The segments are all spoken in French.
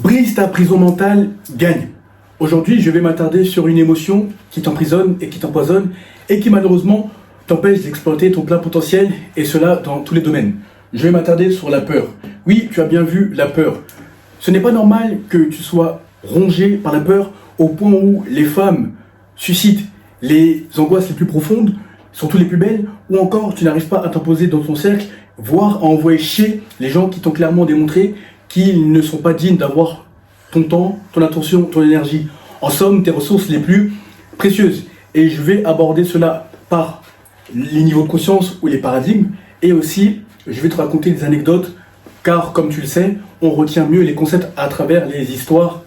Brise ta prison mentale, gagne. Aujourd'hui, je vais m'attarder sur une émotion qui t'emprisonne et qui t'empoisonne et qui malheureusement t'empêche d'exploiter ton plein potentiel, et cela dans tous les domaines. Je vais m'attarder sur la peur. Oui, tu as bien vu la peur. Ce n'est pas normal que tu sois rongé par la peur au point où les femmes suscitent les angoisses les plus profondes, surtout les plus belles, ou encore tu n'arrives pas à t'imposer dans ton cercle, voire à envoyer chier les gens qui t'ont clairement démontré qu'ils ne sont pas dignes d'avoir ton temps, ton attention, ton énergie. En somme, tes ressources les plus précieuses. Et je vais aborder cela par les niveaux de conscience ou les paradigmes, et aussi je vais te raconter des anecdotes, car comme tu le sais, on retient mieux les concepts à travers les histoires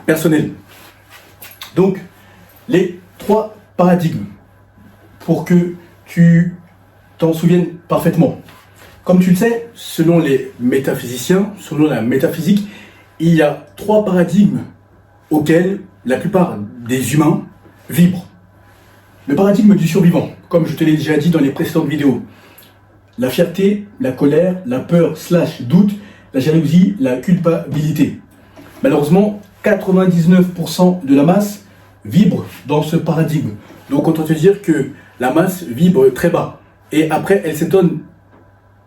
personnelles. Donc, les 3 paradigmes, pour que tu t'en souviennes parfaitement. Comme tu le sais, selon les métaphysiciens, selon la métaphysique, il y a 3 paradigmes auxquels la plupart des humains vibrent. Le paradigme du survivant, comme je te l'ai déjà dit dans les précédentes vidéos. La fierté, la colère, la peur / doute, la jalousie, la culpabilité. Malheureusement, 99% de la masse vibre dans ce paradigme. Donc autant te dire que la masse vibre très bas. Et après, elle s'étonne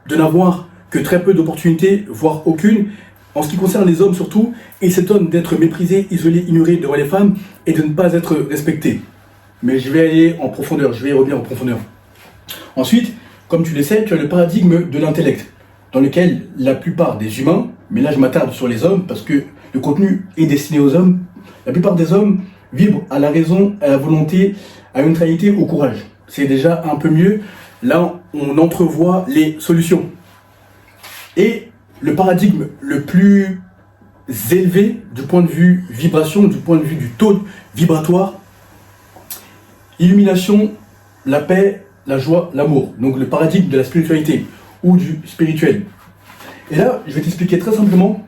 de n'avoir que très peu d'opportunités, voire aucune. En ce qui concerne les hommes surtout, ils s'étonnent d'être méprisés, isolés, ignorés devant les femmes et de ne pas être respectés. Mais je vais aller en profondeur, je vais y revenir en profondeur. Ensuite, comme tu le sais, tu as le paradigme de l'intellect, dans lequel la plupart des humains, mais là je m'attarde sur les hommes parce que le contenu est destiné aux hommes, la plupart des hommes vibrent à la raison, à la volonté, à une neutralité, au courage. C'est déjà un peu mieux, là on entrevoit les solutions. Et le paradigme le plus élevé du point de vue vibration, du point de vue du taux vibratoire, l'illumination, la paix, la joie, l'amour. Donc le paradigme de la spiritualité ou du spirituel. Et là, je vais t'expliquer très simplement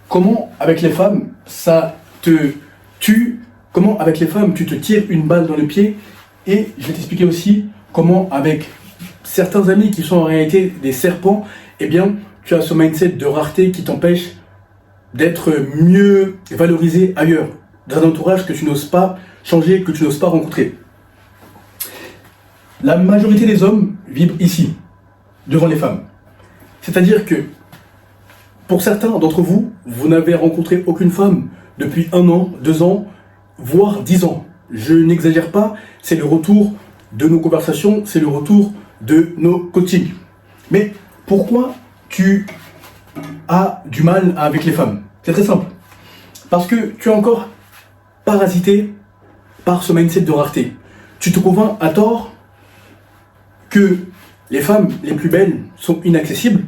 comment avec les femmes ça te tue, comment avec les femmes tu te tires une balle dans le pied, et je vais t'expliquer aussi comment avec certains amis qui sont en réalité des serpents, eh bien tu as ce mindset de rareté qui t'empêche d'être mieux valorisé ailleurs, dans un entourage que tu n'oses pas changer, que tu n'oses pas rencontrer. La majorité des hommes vibrent ici, devant les femmes. C'est-à-dire que, pour certains d'entre vous, vous n'avez rencontré aucune femme depuis 1 an, 2 ans, voire 10 ans. Je n'exagère pas, c'est le retour de nos conversations, c'est le retour de nos coachings. Mais pourquoi tu as du mal avec les femmes? C'est très simple. Parce que tu es encore parasité par ce mindset de rareté. Tu te convaincs à tort que les femmes les plus belles sont inaccessibles,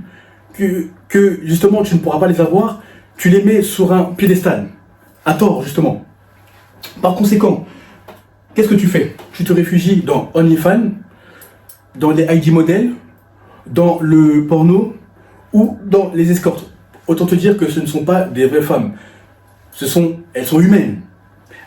que justement tu ne pourras pas les avoir, tu les mets sur un piédestal, à tort justement. Par conséquent, qu'est-ce que tu fais? Tu te réfugies dans OnlyFans, dans les ID modèles, dans le porno ou dans les escortes. Autant te dire que ce ne sont pas des vraies femmes, elles sont humaines.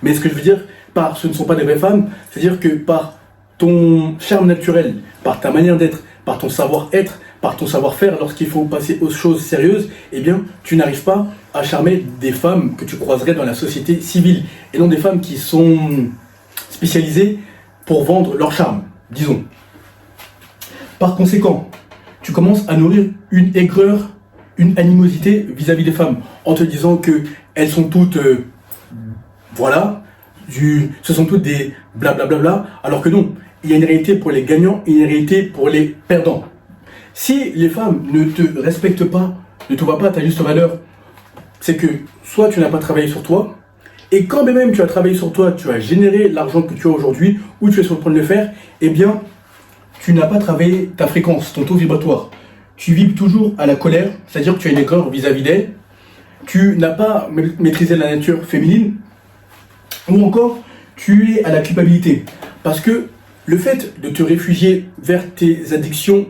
Mais ce que je veux dire par ce ne sont pas des vraies femmes, c'est-à-dire que par ton charme naturel, par ta manière d'être, par ton savoir-être, par ton savoir-faire, lorsqu'il faut passer aux choses sérieuses, eh bien, tu n'arrives pas à charmer des femmes que tu croiserais dans la société civile, et non des femmes qui sont spécialisées pour vendre leur charme, disons. Par conséquent, tu commences à nourrir une aigreur, une animosité vis-à-vis des femmes, en te disant qu'elles sont toutes, ce sont toutes des blablabla, alors que non. Il y a une réalité pour les gagnants et une réalité pour les perdants. Si les femmes ne te respectent pas, ne te voient pas à ta juste valeur, c'est que soit tu n'as pas travaillé sur toi, et quand même tu as travaillé sur toi, tu as généré l'argent que tu as aujourd'hui, ou tu es sur le point de le faire, eh bien, tu n'as pas travaillé ta fréquence, ton taux vibratoire. Tu vibres toujours à la colère, c'est-à-dire que tu as une aigreur vis-à-vis d'elle, tu n'as pas maîtrisé la nature féminine, ou encore, tu es à la culpabilité. Parce que le fait de te réfugier vers tes addictions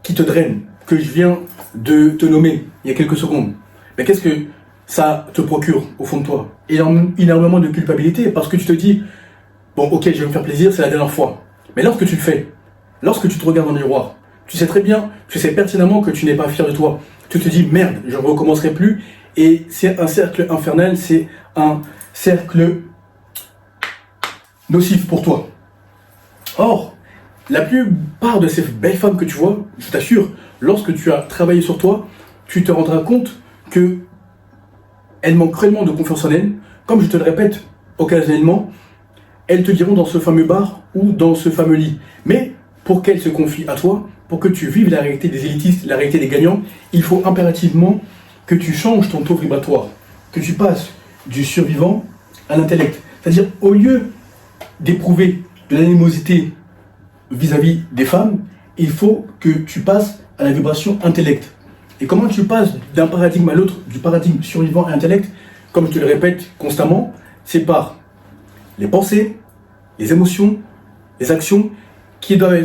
qui te drainent, que je viens de te nommer il y a quelques secondes, mais qu'est-ce que ça te procure au fond de toi? Énormément de culpabilité, parce que tu te dis, bon ok, je vais me faire plaisir, c'est la dernière fois. Mais lorsque tu le fais, lorsque tu te regardes dans le miroir, tu sais très bien, tu sais pertinemment que tu n'es pas fier de toi. Tu te dis, merde, je ne recommencerai plus, Et c'est un cercle infernal, c'est un cercle nocif pour toi. Or, la plupart de ces belles femmes que tu vois, je t'assure, lorsque tu as travaillé sur toi, tu te rendras compte que elles manquent cruellement de confiance en elles. Comme je te le répète occasionnellement, elles te diront dans ce fameux bar ou dans ce fameux lit. Mais pour qu'elles se confient à toi, pour que tu vives la réalité des élitistes, la réalité des gagnants, il faut impérativement que tu changes ton taux vibratoire, que tu passes du survivant à l'intellect. C'est-à-dire, au lieu d'éprouver de l'animosité vis-à-vis des femmes, il faut que tu passes à la vibration intellect. Et comment tu passes d'un paradigme à l'autre, du paradigme survivant à intellect, comme je te le répète constamment, c'est par les pensées, les émotions, les actions qui doivent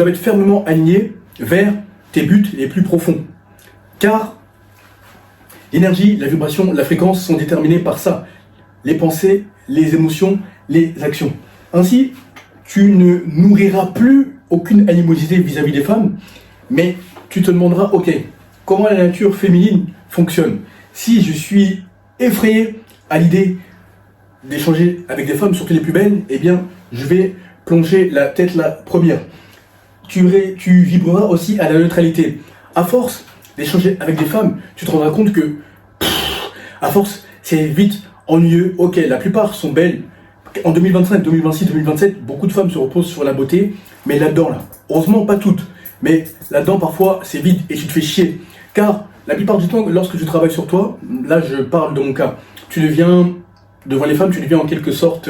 être fermement alignées vers tes buts les plus profonds. Car l'énergie, la vibration, la fréquence sont déterminées par ça. Les pensées, les émotions, les actions. Ainsi, tu ne nourriras plus aucune animosité vis-à-vis des femmes, mais tu te demanderas, ok, comment la nature féminine fonctionne? Si je suis effrayé à l'idée d'échanger avec des femmes, surtout les plus belles, eh bien, je vais plonger la tête la première. Tu vibreras aussi à la neutralité. À force d'échanger avec des femmes, tu te rendras compte que, à force, c'est vite ennuyeux. Ok, la plupart sont belles. En 2025, 2026, 2027, beaucoup de femmes se reposent sur la beauté, mais là-dedans, heureusement pas toutes, mais là-dedans, parfois, c'est vide et tu te fais chier. Car, la plupart du temps, lorsque je travaille sur toi, là, je parle de mon cas, tu deviens, devant les femmes, tu deviens en quelque sorte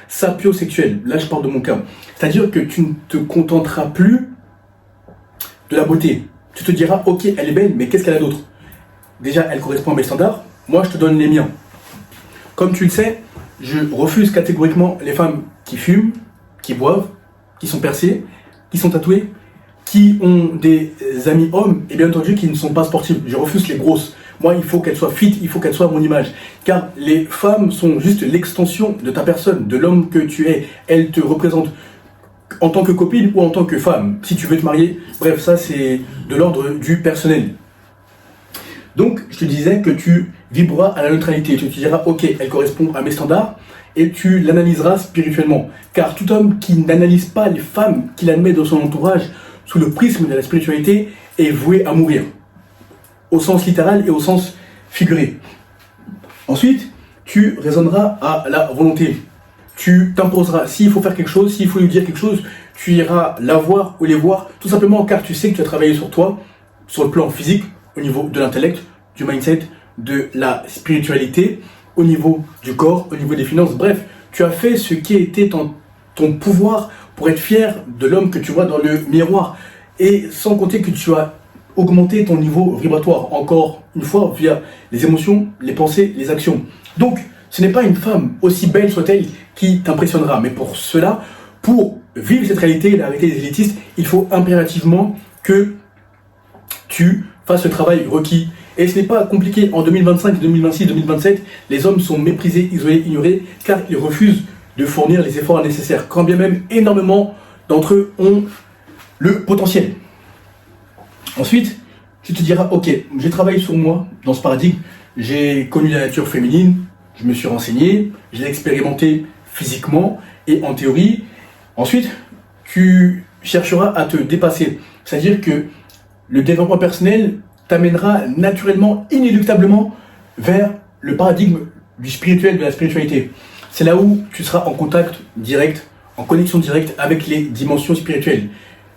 sapiosexuel. Là, je parle de mon cas. C'est-à-dire que tu ne te contenteras plus de la beauté. Tu te diras, ok, elle est belle, mais qu'est-ce qu'elle a d'autre? Déjà, elle correspond à mes standards. Moi, je te donne les miens. Comme tu le sais, je refuse catégoriquement les femmes qui fument, qui boivent, qui sont percées, qui sont tatouées, qui ont des amis hommes et bien entendu qui ne sont pas sportives. Je refuse les grosses. Moi, il faut qu'elles soient fit, il faut qu'elles soient à mon image. Car les femmes sont juste l'extension de ta personne, de l'homme que tu es. Elles te représentent en tant que copine ou en tant que femme. Si tu veux te marier, bref, ça c'est de l'ordre du personnel. Donc, je te disais que tu vibreras à la neutralité. Tu te diras, ok, elle correspond à mes standards, et tu l'analyseras spirituellement. Car tout homme qui n'analyse pas les femmes qu'il admet dans son entourage sous le prisme de la spiritualité est voué à mourir. Au sens littéral et au sens figuré. Ensuite, tu raisonneras à la volonté. Tu t'imposeras. S'il faut faire quelque chose, s'il faut lui dire quelque chose, tu iras la voir ou les voir, tout simplement car tu sais que tu as travaillé sur toi, sur le plan physique, au niveau de l'intellect, du mindset, de la spiritualité, au niveau du corps, au niveau des finances. Bref, tu as fait ce qui était ton pouvoir pour être fier de l'homme que tu vois dans le miroir. Et sans compter que tu as augmenté ton niveau vibratoire, encore une fois, via les émotions, les pensées, les actions. Donc, ce n'est pas une femme, aussi belle soit-elle, qui t'impressionnera. Mais pour cela, pour vivre cette réalité, la réalité des élitistes, il faut impérativement que tu fasses le travail requis. Et ce n'est pas compliqué. En 2025, 2026, 2027, les hommes sont méprisés, isolés, ignorés, car ils refusent de fournir les efforts nécessaires. Quand bien même énormément d'entre eux ont le potentiel. Ensuite, tu te diras, ok, j'ai travaillé sur moi dans ce paradigme, j'ai connu la nature féminine, je me suis renseigné, je l'ai expérimenté physiquement et en théorie. Ensuite, tu chercheras à te dépasser. C'est-à-dire que le développement personnel t'amènera naturellement, inéluctablement vers le paradigme du spirituel, de la spiritualité. C'est là où tu seras en contact direct, en connexion directe avec les dimensions spirituelles,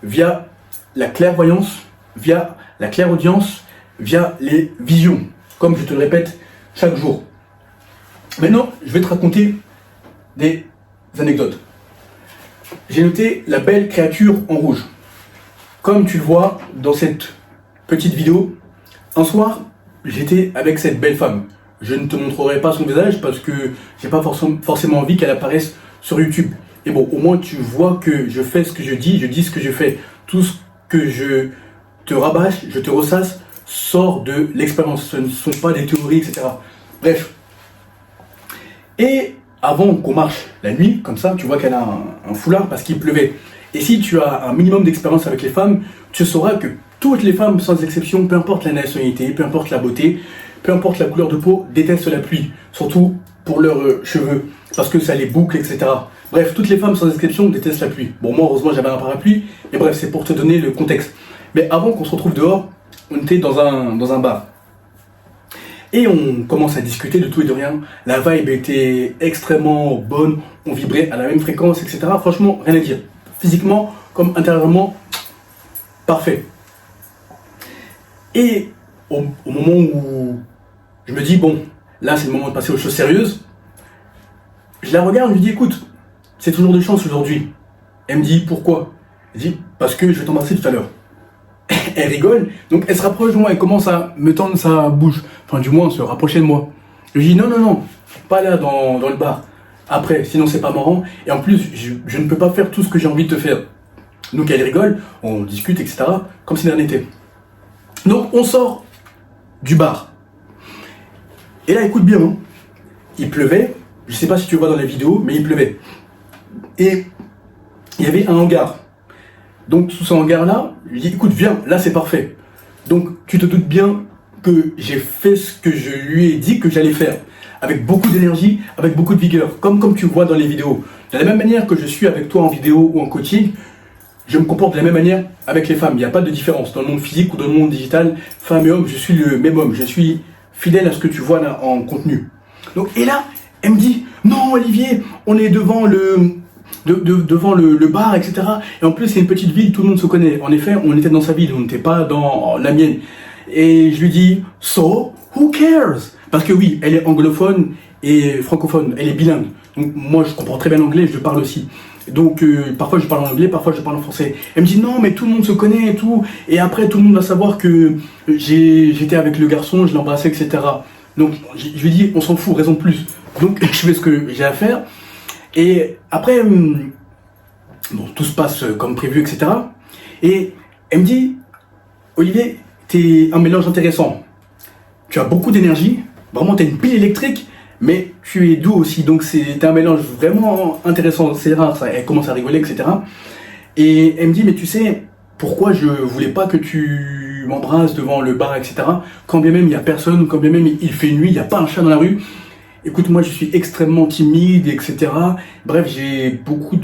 via la clairvoyance, via la clairaudience, via les visions, comme je te le répète chaque jour. Maintenant, je vais te raconter des anecdotes. J'ai noté la belle créature en rouge. Comme tu le vois dans cette petite vidéo, un soir, j'étais avec cette belle femme. Je ne te montrerai pas son visage parce que j'ai pas forcément envie qu'elle apparaisse sur YouTube. Et bon, au moins tu vois que je fais ce que je dis ce que je fais. Tout ce que je te rabâche, je te ressasse, sort de l'expérience. Ce ne sont pas des théories, etc. Bref. Et avant qu'on marche la nuit, comme ça, tu vois qu'elle a un foulard parce qu'il pleuvait. Et si tu as un minimum d'expérience avec les femmes, tu sauras que toutes les femmes, sans exception, peu importe la nationalité, peu importe la beauté, peu importe la couleur de peau, détestent la pluie, surtout pour leurs cheveux, parce que ça les boucle, etc. Bref, toutes les femmes sans exception détestent la pluie. Bon, moi, heureusement, j'avais un parapluie, mais bref, c'est pour te donner le contexte. Mais avant qu'on se retrouve dehors, on était dans un bar. Et on commence à discuter de tout et de rien. La vibe était extrêmement bonne, on vibrait à la même fréquence, etc. Franchement, rien à dire. Physiquement comme intérieurement, parfait. Et au moment où je me dis, bon, là c'est le moment de passer aux choses sérieuses, je la regarde, je lui dis, écoute, c'est toujours de chance aujourd'hui. Elle me dit, pourquoi? Elle dit, parce que je vais t'embrasser tout à l'heure. Elle rigole, donc elle se rapproche de moi, elle commence à me tendre sa bouche, enfin du moins se rapprocher de moi. Je lui dis, non, pas là dans le bar. Après, sinon c'est pas marrant, et en plus, je ne peux pas faire tout ce que j'ai envie de te faire. Donc elle rigole, on discute, etc., comme si de rien n'était. Donc on sort du bar. Et là, écoute bien, hein. Il pleuvait, je sais pas si tu vois dans la vidéo, mais il pleuvait. Et il y avait un hangar. Donc sous ce hangar-là, je lui dis, écoute, viens, là c'est parfait. Donc tu te doutes bien que j'ai fait ce que je lui ai dit que j'allais faire. Avec beaucoup d'énergie, avec beaucoup de vigueur, comme tu vois dans les vidéos. De la même manière que je suis avec toi en vidéo ou en coaching, je me comporte de la même manière avec les femmes. Il n'y a pas de différence. Dans le monde physique ou dans le monde digital, femme et homme, je suis le même homme. Je suis fidèle à ce que tu vois là en contenu. Donc, et là, elle me dit, non Olivier, on est devant le bar, etc. Et en plus, c'est une petite ville, tout le monde se connaît. En effet, on était dans sa ville, on n'était pas dans la mienne. Et je lui dis, so, who cares? Parce que oui, elle est anglophone et francophone, elle est bilingue. Donc moi, je comprends très bien l'anglais, je parle aussi. Donc parfois je parle en anglais, parfois je parle en français. Elle me dit non mais tout le monde se connaît et tout. Et après tout le monde va savoir que j'étais avec le garçon, je l'embrassais, etc. Donc je lui dis on s'en fout, raison de plus. Donc je fais ce que j'ai à faire. Et après, bon, tout se passe comme prévu, etc. Et elle me dit Olivier, t'es un mélange intéressant. Tu as beaucoup d'énergie, vraiment t'as une pile électrique. Mais tu es doux aussi, donc c'est un mélange vraiment intéressant, c'est rare ça. Elle commence à rigoler, etc. Et elle me dit, mais tu sais, pourquoi je voulais pas que tu m'embrasses devant le bar, etc. Quand bien même il n'y a personne, quand bien même il fait nuit, il n'y a pas un chat dans la rue. Écoute, moi je suis extrêmement timide, etc. Bref, j'ai beaucoup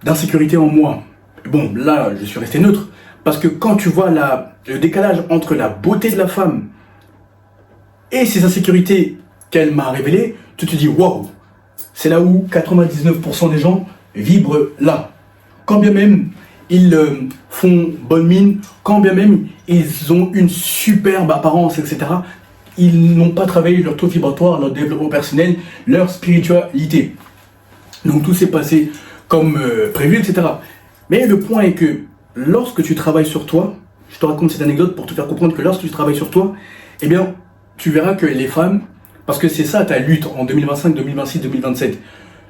d'insécurité en moi. Bon, là, je suis resté neutre. Parce que quand tu vois le décalage entre la beauté de la femme et ses insécurités qu'elle m'a révélé, tu te dis waouh, c'est là où 99% des gens vibrent là. Quand bien même ils font bonne mine, quand bien même ils ont une superbe apparence, etc., ils n'ont pas travaillé leur taux vibratoire, leur développement personnel, leur spiritualité. Donc tout s'est passé comme prévu, etc. Mais le point est que lorsque tu travailles sur toi, je te raconte cette anecdote pour te faire comprendre que lorsque tu travailles sur toi, eh bien, tu verras que les femmes, parce que c'est ça ta lutte en 2025, 2026, 2027,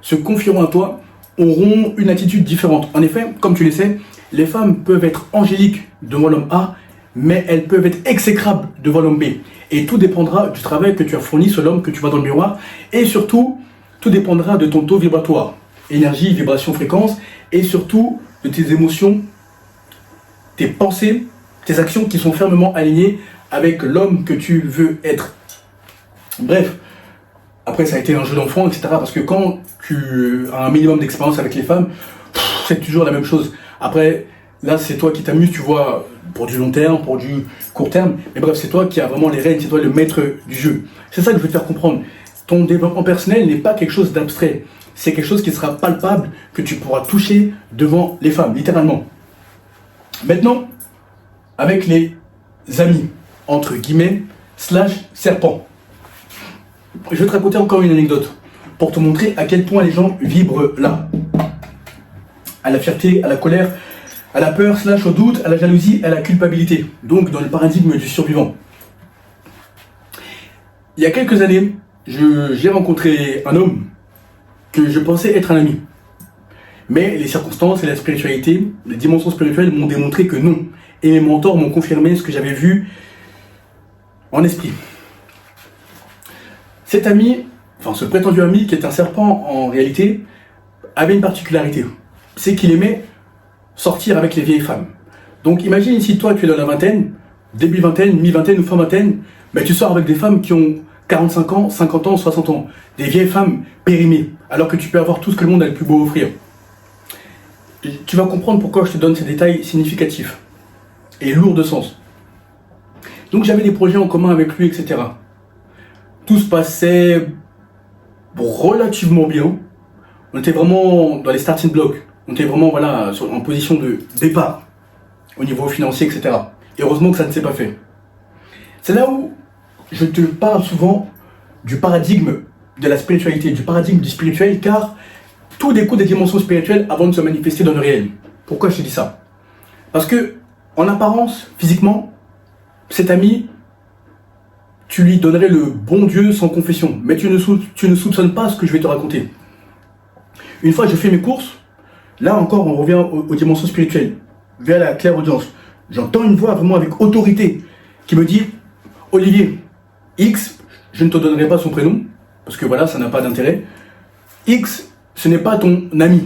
se confieront à toi, auront une attitude différente. En effet, comme tu le sais, les femmes peuvent être angéliques devant l'homme A, mais elles peuvent être exécrables devant l'homme B. Et tout dépendra du travail que tu as fourni sur l'homme que tu vois dans le miroir. Et surtout, tout dépendra de ton taux vibratoire. Énergie, vibration, fréquence. Et surtout, de tes émotions, tes pensées, tes actions qui sont fermement alignées avec l'homme que tu veux être. Bref, après ça a été un jeu d'enfant, etc. Parce que quand tu as un minimum d'expérience avec les femmes, c'est toujours la même chose. Après, là c'est toi qui t'amuses, tu vois, pour du long terme, pour du court terme. Mais bref, c'est toi qui as vraiment les rênes, c'est toi le maître du jeu. C'est ça que je veux te faire comprendre. Ton développement personnel n'est pas quelque chose d'abstrait. C'est quelque chose qui sera palpable, que tu pourras toucher devant les femmes, littéralement. Maintenant, avec les amis, entre guillemets, / serpent. Je vais te raconter encore une anecdote pour te montrer à quel point les gens vibrent là. À la fierté, à la colère, à la peur / au doute, à la jalousie, à la culpabilité. Donc dans le paradigme du survivant. Il y a quelques années, j'ai rencontré un homme que je pensais être un ami. Mais les circonstances et la spiritualité, les dimensions spirituelles m'ont démontré que non. Et mes mentors m'ont confirmé ce que j'avais vu en esprit. Cet ami, enfin ce prétendu ami qui est un serpent en réalité, avait une particularité. C'est qu'il aimait sortir avec les vieilles femmes. Donc imagine si toi tu es dans la vingtaine, début vingtaine, mi-vingtaine ou fin vingtaine, Mais tu sors avec des femmes qui ont 45 ans, 50 ans, 60 ans. Des vieilles femmes périmées, alors que tu peux avoir tout ce que le monde a le plus beau à offrir. Et tu vas comprendre pourquoi je te donne ces détails significatifs et lourds de sens. Donc j'avais des projets en commun avec lui, etc. Tout se passait relativement bien. On était vraiment dans les starting blocks. On était vraiment en position de départ au niveau financier, etc. Et heureusement que ça ne s'est pas fait. C'est là où je te parle souvent du paradigme de la spiritualité, du paradigme du spirituel, car tout découle des dimensions spirituelles avant de se manifester dans le réel. Pourquoi je te dis ça? Parce que, en apparence, physiquement, cet ami, tu lui donnerais le bon Dieu sans confession, mais tu ne soupçonnes pas ce que je vais te raconter. Une fois que je fais mes courses, là encore on revient aux dimensions spirituelles, vers la clairaudience. J'entends une voix vraiment avec autorité qui me dit « Olivier, X, je ne te donnerai pas son prénom, parce que voilà, ça n'a pas d'intérêt. X, ce n'est pas ton ami.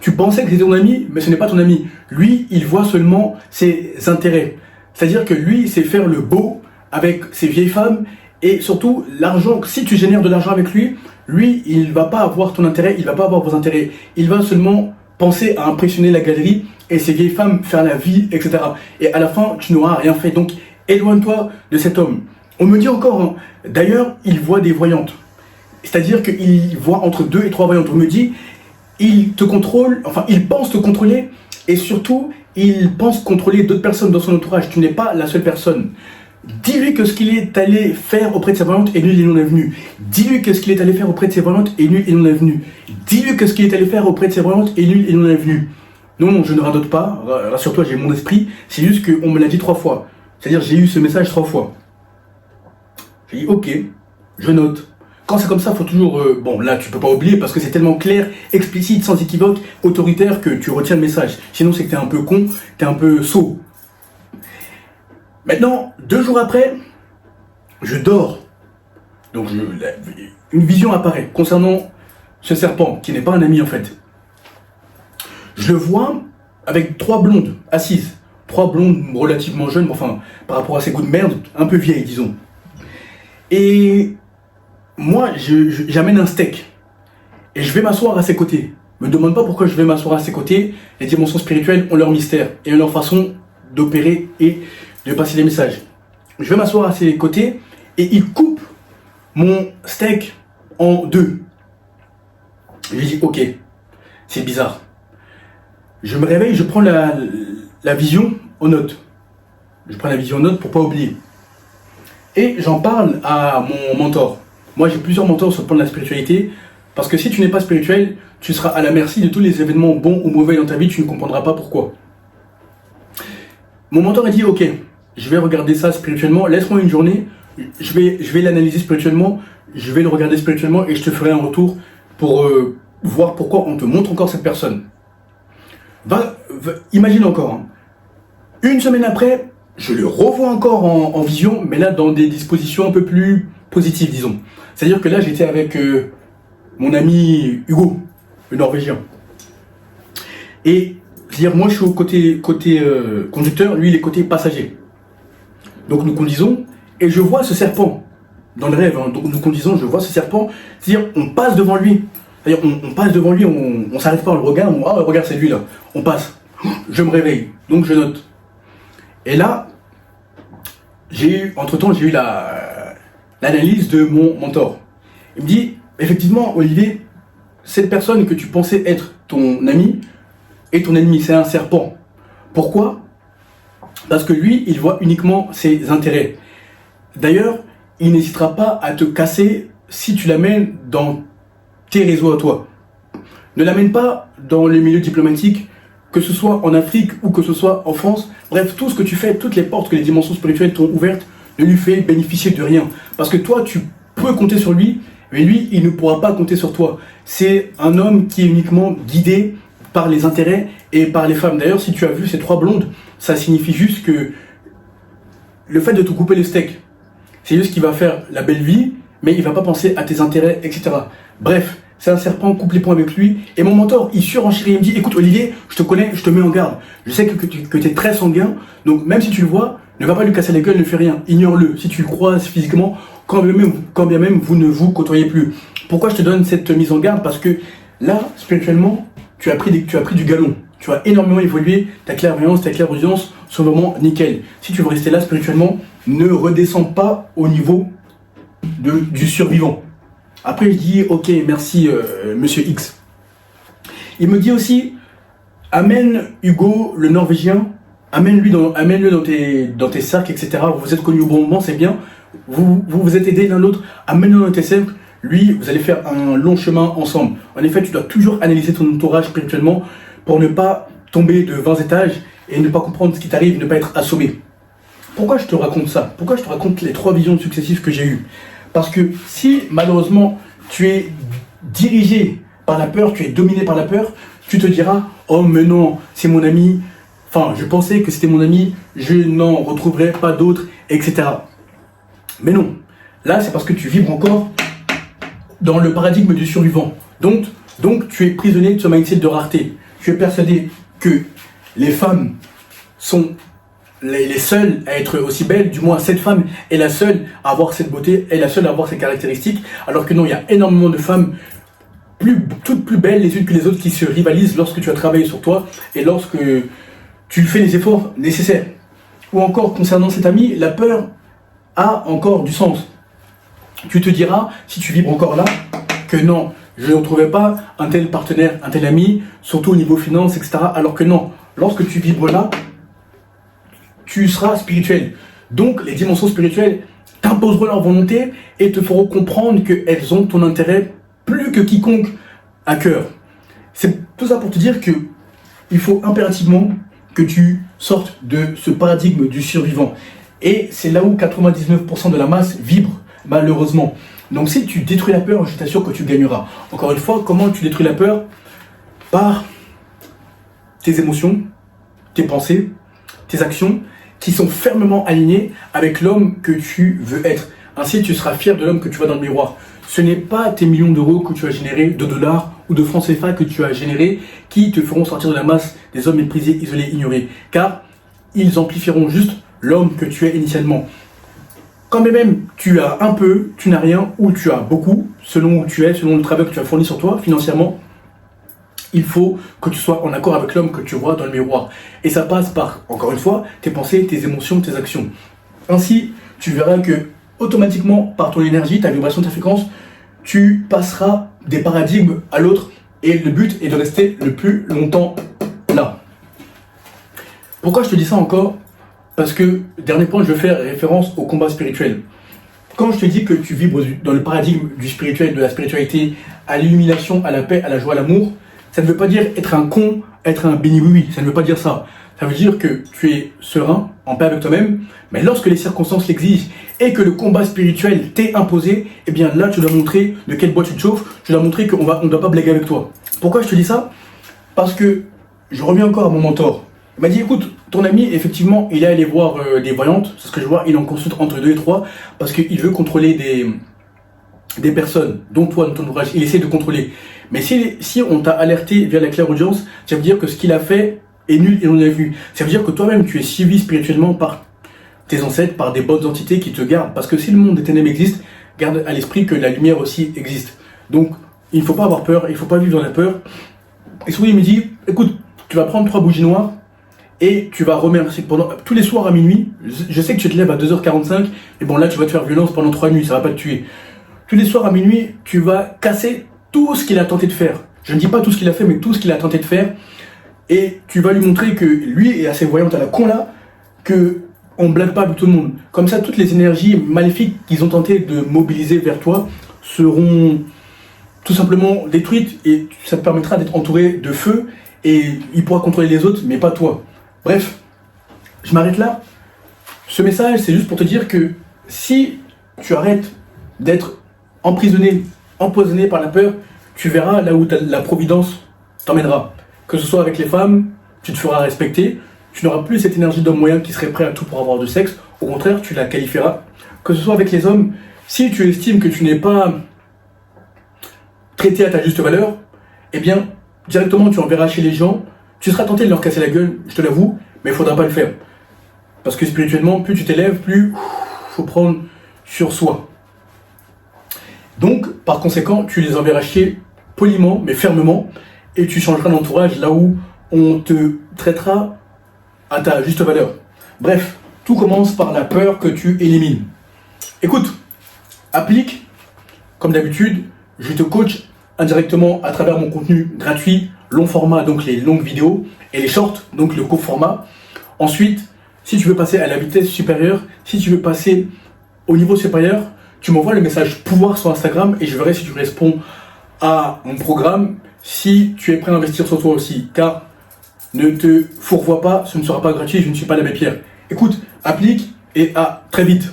Tu pensais que c'était ton ami, mais ce n'est pas ton ami. Lui, il voit seulement ses intérêts. C'est-à-dire que lui, c'est faire le beau avec ses vieilles femmes, et surtout, l'argent, si tu génères de l'argent avec lui, il va pas avoir ton intérêt, il va pas avoir vos intérêts. Il va seulement penser à impressionner la galerie et ces vieilles femmes faire la vie, etc. Et à la fin, tu n'auras rien fait. Donc, éloigne-toi de cet homme. On me dit encore, hein, d'ailleurs, il voit des voyantes. C'est-à-dire qu'il voit entre 2 et 3 voyantes. On me dit, il te contrôle, enfin, il pense te contrôler et surtout, il pense contrôler d'autres personnes dans son entourage. Tu n'es pas la seule personne. Dis-lui que ce qu'il est allé faire auprès de ses voyantes est nul et non avenu. Dis-lui que ce qu'il est allé faire auprès de ses voyantes est nul et non avenu. Dis-lui que ce qu'il est allé faire auprès de ses voyantes est nul et non avenu. Non, je ne radote pas. Rassure-toi, j'ai mon esprit. C'est juste qu'on me l'a dit 3 fois. C'est-à-dire, j'ai eu ce message 3 fois. J'ai dit, ok, je note. Quand c'est comme ça, il faut toujours... bon, là, tu peux pas oublier parce que c'est tellement clair, explicite, sans équivoque, autoritaire que tu retiens le message. Sinon, c'est que t'es un peu con, t'es un peu sot. Maintenant, 2 jours après, je dors. Donc, une vision apparaît concernant ce serpent, qui n'est pas un ami en fait. Je le vois avec 3 blondes assises. 3 blondes relativement jeunes, enfin, par rapport à ses goûts de merde, un peu vieilles, disons. Et moi, j'amène un steak. Et je vais m'asseoir à ses côtés. Me demande pas pourquoi je vais m'asseoir à ses côtés. Les dimensions spirituelles ont leur mystère et ont leur façon d'opérer et de passer des messages. Je vais m'asseoir à ses côtés et il coupe mon steak en 2. Je lui dis ok, c'est bizarre. Je me réveille, je prends la vision en note. Je prends la vision en note pour pas oublier. Et j'en parle à mon mentor. Moi j'ai plusieurs mentors sur le plan de la spiritualité. Parce que si tu n'es pas spirituel, tu seras à la merci de tous les événements bons ou mauvais dans ta vie, tu ne comprendras pas pourquoi. Mon mentor a dit ok, je vais regarder ça spirituellement, laisse-moi une journée, je vais l'analyser spirituellement, je vais le regarder spirituellement et je te ferai un retour pour voir pourquoi on te montre encore cette personne. Imagine encore, hein. 1 semaine après, je le revois encore en vision, mais là dans des dispositions un peu plus positives, disons. C'est-à-dire que là j'étais avec mon ami Hugo, le Norvégien. Et c'est-à-dire moi je suis au côté conducteur, lui il est côté passager. Donc nous conduisons et je vois ce serpent dans le rêve. Hein. Donc nous conduisons, je vois ce serpent. C'est-à-dire on passe devant lui. C'est-à-dire on passe devant lui, on s'arrête pas, on le regarde. Regarde c'est lui là. On passe. Je me réveille. Donc je note. Et là, entre temps j'ai eu l'analyse de mon mentor. Il me dit effectivement Olivier, cette personne que tu pensais être ton ami est ton ennemi. C'est un serpent. Pourquoi ? Parce que lui, il voit uniquement ses intérêts. D'ailleurs, il n'hésitera pas à te casser si tu l'amènes dans tes réseaux à toi. Ne l'amène pas dans le milieu diplomatique, que ce soit en Afrique ou que ce soit en France. Bref, tout ce que tu fais, toutes les portes que les dimensions spirituelles t'ont ouvertes, ne lui fait bénéficier de rien. Parce que toi, tu peux compter sur lui, mais lui, il ne pourra pas compter sur toi. C'est un homme qui est uniquement guidé par les intérêts et par les femmes. D'ailleurs, si tu as vu ces 3 blondes, ça signifie juste que le fait de te couper le steak, c'est juste qu'il va faire la belle vie, mais il va pas penser à tes intérêts, etc. Bref, c'est un serpent, coupe les poings avec lui. Et mon mentor, il surenchérit, il me dit, écoute Olivier, je te connais, je te mets en garde. Je sais que tu es très sanguin, donc même si tu le vois, Ne va pas lui casser la gueule, ne fais rien. Ignore-le. Si tu le croises physiquement, quand bien même vous ne vous côtoyez plus. Pourquoi je te donne cette mise en garde? Parce que là, spirituellement, tu as pris du galon. Tu as énormément évolué. Ta clairvoyance, ta clairaudience sont vraiment nickel. Si tu veux rester là spirituellement, ne redescends pas au niveau du survivant. Après, je dis, ok, merci, monsieur X. Il me dit aussi, amène Hugo, le Norvégien, amène-le dans tes cercles, etc. Vous êtes connus au bon moment, c'est bien. Vous êtes aidés l'un l'autre, amène-le dans tes cercles. Lui, vous allez faire un long chemin ensemble. En effet, tu dois toujours analyser ton entourage spirituellement pour ne pas tomber de 20 étages et ne pas comprendre ce qui t'arrive, ne pas être assommé. Pourquoi je te raconte ça? Pourquoi je te raconte les 3 visions successives que j'ai eues? Parce que si, malheureusement, tu es dirigé par la peur, tu es dominé par la peur, tu te diras « Oh, mais non, c'est mon ami. Enfin, je pensais que c'était mon ami, je n'en retrouverai pas d'autres, etc. » Mais non. Là, c'est parce que tu vibres encore dans le paradigme du survivant. Donc, tu es prisonnier de ce mindset de rareté. Tu es persuadé que les femmes sont les seules à être aussi belles, du moins cette femme est la seule à avoir cette beauté, est la seule à avoir ces caractéristiques, alors que non, il y a énormément de femmes toutes plus belles les unes que les autres qui se rivalisent lorsque tu as travaillé sur toi et lorsque tu fais les efforts nécessaires. Ou encore, concernant cet ami, la peur a encore du sens. Tu te diras, si tu vibres encore là, que non, je ne retrouvais pas un tel partenaire, un tel ami, surtout au niveau finance, etc. Alors que non, lorsque tu vibres là, tu seras spirituel. Donc, les dimensions spirituelles t'imposeront leur volonté et te feront comprendre qu'elles ont ton intérêt plus que quiconque à cœur. C'est tout ça pour te dire que il faut impérativement que tu sortes de ce paradigme du survivant. Et c'est là où 99% de la masse vibre, malheureusement. Donc si tu détruis la peur, je t'assure que tu gagneras. Encore une fois, comment tu détruis la peur? Par tes émotions, tes pensées, tes actions, qui sont fermement alignées avec l'homme que tu veux être. Ainsi, tu seras fier de l'homme que tu vois dans le miroir. Ce n'est pas tes millions d'euros que tu as générés, de dollars ou de francs CFA que tu as générés qui te feront sortir de la masse des hommes méprisés, isolés, ignorés. Car ils amplifieront juste l'homme que tu es initialement. Quand même tu as un peu, tu n'as rien, ou tu as beaucoup, selon où tu es, selon le travail que tu as fourni sur toi financièrement, il faut que tu sois en accord avec l'homme que tu vois dans le miroir. Et ça passe par, encore une fois, tes pensées, tes émotions, tes actions. Ainsi, tu verras que automatiquement, par ton énergie, ta vibration, ta fréquence, tu passeras des paradigmes à l'autre. Et le but est de rester le plus longtemps là. Pourquoi je te dis ça encore? Parce que, dernier point, je vais faire référence au combat spirituel. Quand je te dis que tu vibres dans le paradigme du spirituel, de la spiritualité, à l'illumination, à la paix, à la joie, à l'amour, ça ne veut pas dire être un con, être un béni-oui-oui. Ça ne veut pas dire ça. Ça veut dire que tu es serein, en paix avec toi-même, mais lorsque les circonstances l'exigent et que le combat spirituel t'est imposé, eh bien là, tu dois montrer de quelle boîte tu te chauffes, tu dois montrer qu'on ne doit pas blaguer avec toi. Pourquoi je te dis ça? Parce que je reviens encore à mon mentor. Il m'a dit, écoute, ton ami, effectivement, il est allé voir des voyantes, c'est ce que je vois, il en consulte entre 2 et 3, parce qu'il veut contrôler des personnes, dont toi, dans ton ouvrage, il essaie de contrôler. Mais si on t'a alerté via la clairaudience, ça veut dire que ce qu'il a fait est nul et on l'a vu. Ça veut dire que toi-même, tu es suivi spirituellement par tes ancêtres, par des bonnes entités qui te gardent. Parce que si le monde des ténèbres existe, garde à l'esprit que la lumière aussi existe. Donc, il ne faut pas avoir peur, il ne faut pas vivre dans la peur. Et souvent, il me dit, écoute, tu vas prendre 3 bougies noires et tu vas remercier pendant tous les soirs à minuit. Je sais que tu te lèves à 2h45, et bon là, tu vas te faire violence pendant 3 nuits, ça va pas te tuer. Tous les soirs à minuit, tu vas casser tout ce qu'il a tenté de faire. Je ne dis pas tout ce qu'il a fait, mais tout ce qu'il a tenté de faire. Et tu vas lui montrer que lui est assez voyante à la con là, que on blague pas avec tout le monde. Comme ça, toutes les énergies maléfiques qu'ils ont tenté de mobiliser vers toi seront tout simplement détruites et ça te permettra d'être entouré de feu et il pourra contrôler les autres, mais pas toi. Bref, je m'arrête là. Ce message, c'est juste pour te dire que si tu arrêtes d'être emprisonné, empoisonné par la peur, tu verras là où la providence t'emmènera. Que ce soit avec les femmes, tu te feras respecter, tu n'auras plus cette énergie d'homme moyen qui serait prêt à tout pour avoir du sexe, au contraire, tu la qualifieras. Que ce soit avec les hommes, si tu estimes que tu n'es pas traité à ta juste valeur, eh bien, directement tu enverras chez les gens, tu seras tenté de leur casser la gueule, je te l'avoue, mais il ne faudra pas le faire. Parce que spirituellement, plus tu t'élèves, plus faut prendre sur soi. Donc, par conséquent, tu les enverras chier poliment, mais fermement, et tu changeras d'entourage là où on te traitera à ta juste valeur. Bref, tout commence par la peur que tu élimines. Écoute, applique, comme d'habitude, je te coach indirectement à travers mon contenu gratuit, long format, donc les longues vidéos, et les shorts, donc le court format. Ensuite, si tu veux passer à la vitesse supérieure, si tu veux passer au niveau supérieur, tu m'envoies le message pouvoir sur Instagram et je verrai si tu réponds à mon programme, si tu es prêt à investir sur toi aussi. Car ne te fourvoie pas, ce ne sera pas gratuit, je ne suis pas l'abbé Pierre. Écoute, applique et à très vite.